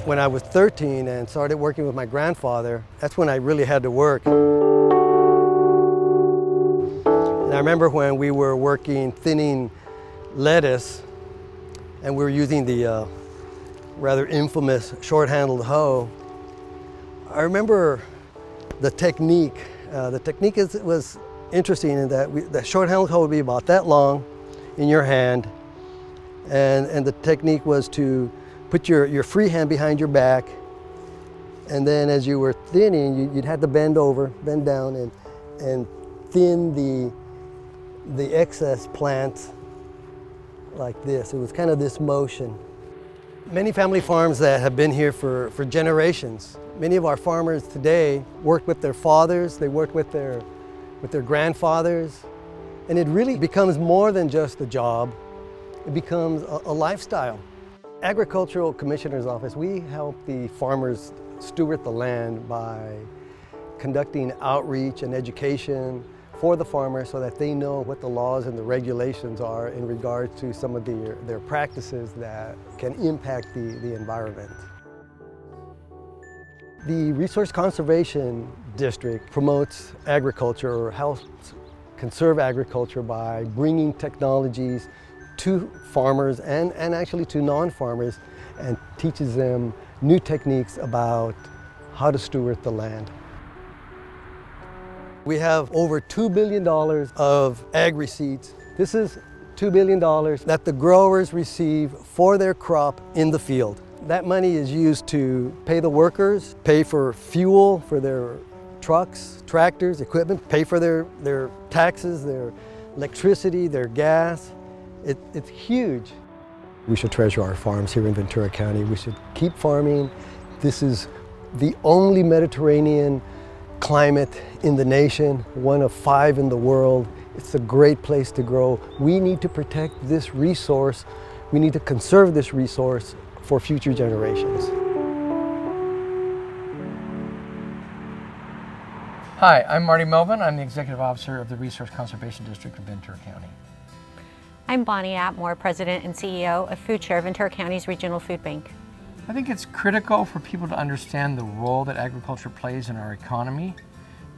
When I was 13 and started working with my grandfather, that's when I really had to work. And I remember when we were working thinning lettuce and we were using the rather infamous short-handled hoe. I remember the technique. Was interesting in that the short-handled hoe would be about that long in your hand, and the technique was to put your free hand behind your back, and then as you were thinning, you'd have to bend down and thin the excess plants like this. It was kind of this motion. Many family farms that have been here for generations. Many of our farmers today worked with their fathers, they worked with their grandfathers, and it really becomes more than just a job. It becomes a lifestyle. Agricultural Commissioner's Office, we help the farmers steward the land by conducting outreach and education for the farmers so that they know what the laws and the regulations are in regard to some of their practices that can impact the environment. The Resource Conservation District promotes agriculture or helps conserve agriculture by bringing technologies to farmers and actually to non-farmers and teaches them new techniques about how to steward the land. We have over $2 billion of ag receipts. This is $2 billion that the growers receive for their crop in the field. That money is used to pay the workers, pay for fuel for their trucks, tractors, equipment, pay for their taxes, their electricity, their gas. It's huge. We should treasure our farms here in Ventura County. We should keep farming. This is the only Mediterranean climate in the nation, one of 5 in the world. It's a great place to grow. We need to protect this resource. We need to conserve this resource for future generations. Hi, I'm Marty Melvin. I'm the Executive Officer of the Resource Conservation District of Ventura County. I'm Bonnie Atmore, President and CEO of Food Share, Ventura County's Regional Food Bank. I think it's critical for people to understand the role that agriculture plays in our economy,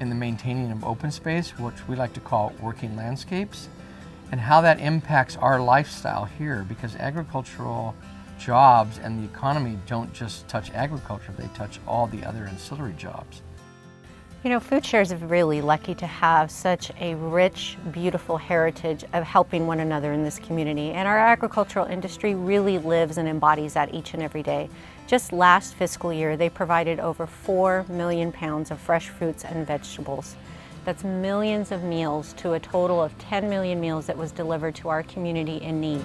in the maintaining of open space, which we like to call working landscapes, and how that impacts our lifestyle here, because agricultural jobs and the economy don't just touch agriculture, they touch all the other ancillary jobs. You know, Food Share is really lucky to have such a rich, beautiful heritage of helping one another in this community. And our agricultural industry really lives and embodies that each and every day. Just last fiscal year, they provided over 4 million pounds of fresh fruits and vegetables. That's millions of meals to a total of 10 million meals that was delivered to our community in need.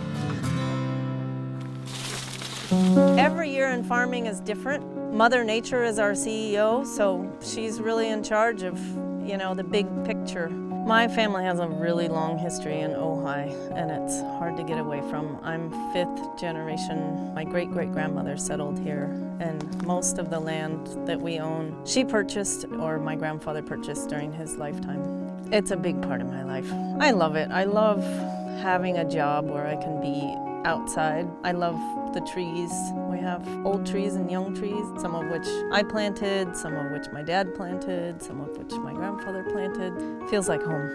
Every year in farming is different. Mother Nature is our CEO, so she's really in charge of, you know, the big picture. My family has a really long history in Ojai, and it's hard to get away from. I'm 5th generation. My great-great-grandmother settled here, and most of the land that we own, she purchased or my grandfather purchased during his lifetime. It's a big part of my life. I love it. I love having a job where I can be outside. I love the trees. We have old trees and young trees, some of which I planted, some of which my dad planted, some of which my grandfather planted. Feels like home.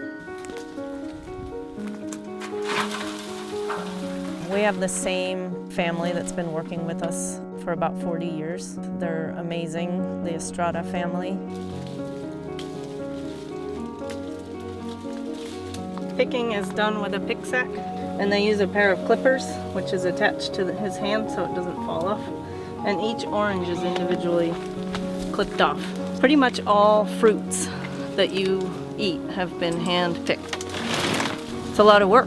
We have the same family that's been working with us for about 40 years. They're amazing, the Estrada family. Picking is done with a pick sack, and they use a pair of clippers, which is attached to his hand so it doesn't fall off. And each orange is individually clipped off. Pretty much all fruits that you eat have been hand picked. It's a lot of work.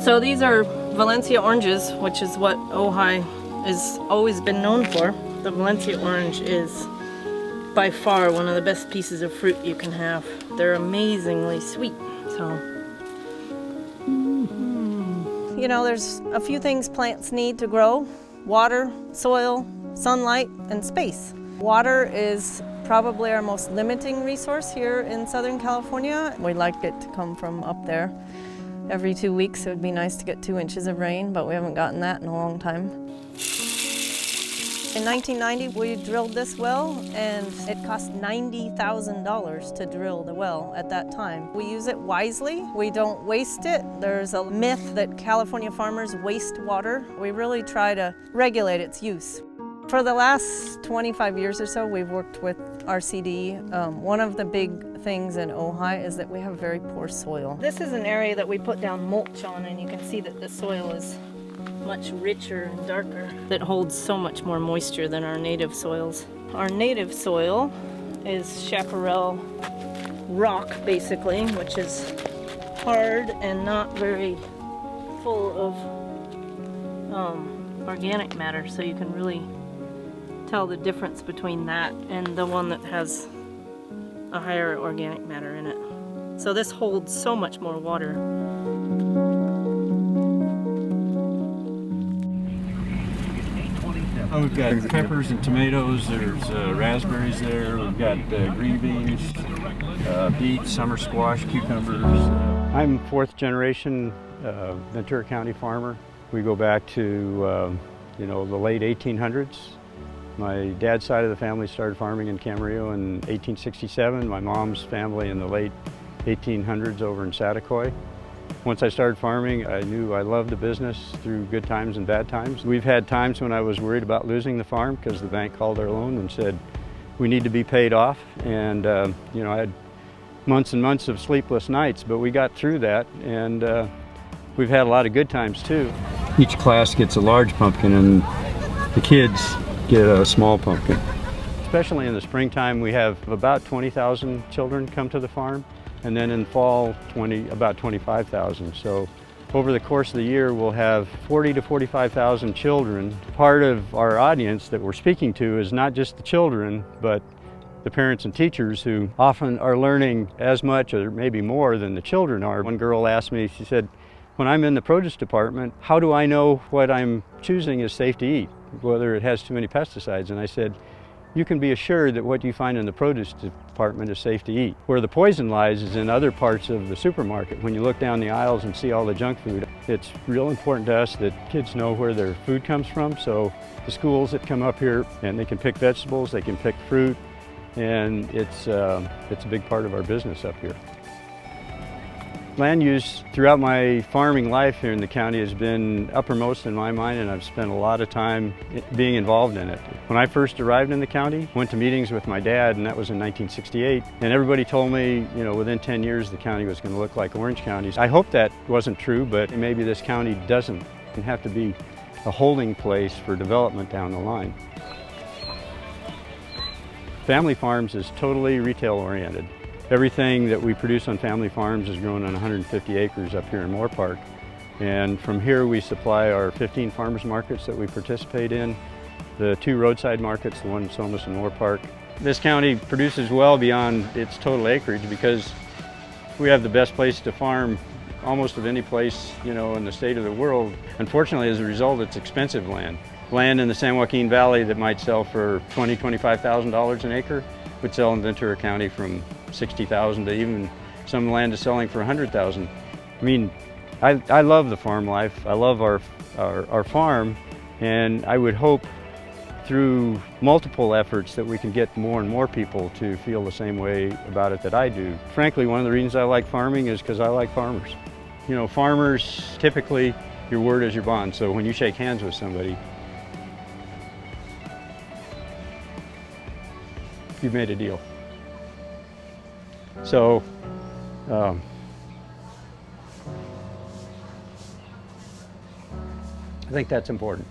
So these are Valencia oranges, which is what Ojai has always been known for. The Valencia orange is by far one of the best pieces of fruit you can have. They're amazingly sweet. So, you know, there's a few things plants need to grow: water, soil, sunlight, and space. Water is probably our most limiting resource here in Southern California. We'd like it to come from up there. Every 2 weeks it would be nice to get 2 inches of rain, but we haven't gotten that in a long time. In 1990, we drilled this well, and it cost $90,000 to drill the well at that time. We use it wisely. We don't waste it. There's a myth that California farmers waste water. We really try to regulate its use. For the last 25 years or so, we've worked with RCD. One of the big things in Ojai is that we have very poor soil. This is an area that we put down mulch on, and you can see that the soil is much richer and darker. That holds so much more moisture than our native soils. Our native soil is chaparral rock, basically, which is hard and not very full of organic matter, so you can really tell the difference between that and the one that has a higher organic matter in it. So this holds so much more water. Oh, we've got peppers and tomatoes, there's raspberries there, we've got green beans, beets, summer squash, cucumbers. I'm fourth generation Ventura County farmer. We go back to the late 1800s. My dad's side of the family started farming in Camarillo in 1867. My mom's family in the late 1800s over in Saticoy. Once I started farming, I knew I loved the business through good times and bad times. We've had times when I was worried about losing the farm because the bank called our loan and said, we need to be paid off. And I had months and months of sleepless nights, but we got through that, and we've had a lot of good times too. Each class gets a large pumpkin and the kids get a small pumpkin. Especially in the springtime, we have about 20,000 children come to the farm. And then in fall, about 25,000. So over the course of the year, we'll have 40 to 45,000 children. Part of our audience that we're speaking to is not just the children, but the parents and teachers who often are learning as much or maybe more than the children are. One girl asked me, she said, when I'm in the produce department, how do I know what I'm choosing is safe to eat, whether it has too many pesticides? And I said, you can be assured that what you find in the produce department is safe to eat. Where the poison lies is in other parts of the supermarket. When you look down the aisles and see all the junk food, it's real important to us that kids know where their food comes from. So the schools that come up here, and they can pick vegetables, they can pick fruit, and it's a big part of our business up here. Land use throughout my farming life here in the county has been uppermost in my mind, and I've spent a lot of time being involved in it. When I first arrived in the county, went to meetings with my dad, and that was in 1968, and everybody told me, within 10 years the county was going to look like Orange County. I hope that wasn't true, but maybe this county doesn't have to be a holding place for development down the line. Family Farms is totally retail oriented. Everything that we produce on family farms is grown on 150 acres up here in Moore Park. And from here we supply our 15 farmers markets that we participate in, the 2 roadside markets, the one in Somas and Moore Park. This county produces well beyond its total acreage because we have the best place to farm almost of any place, in the state of the world. Unfortunately, as a result, it's expensive land. Land in the San Joaquin Valley that might sell for $20,000, $25,000 an acre would sell in Ventura County from $60,000 to even some land is selling for $100,000. I mean, I love the farm life. I love our farm, and I would hope through multiple efforts that we can get more and more people to feel the same way about it that I do. Frankly, one of the reasons I like farming is because I like farmers. Farmers, typically, your word is your bond. So when you shake hands with somebody, you've made a deal. So, I think that's important.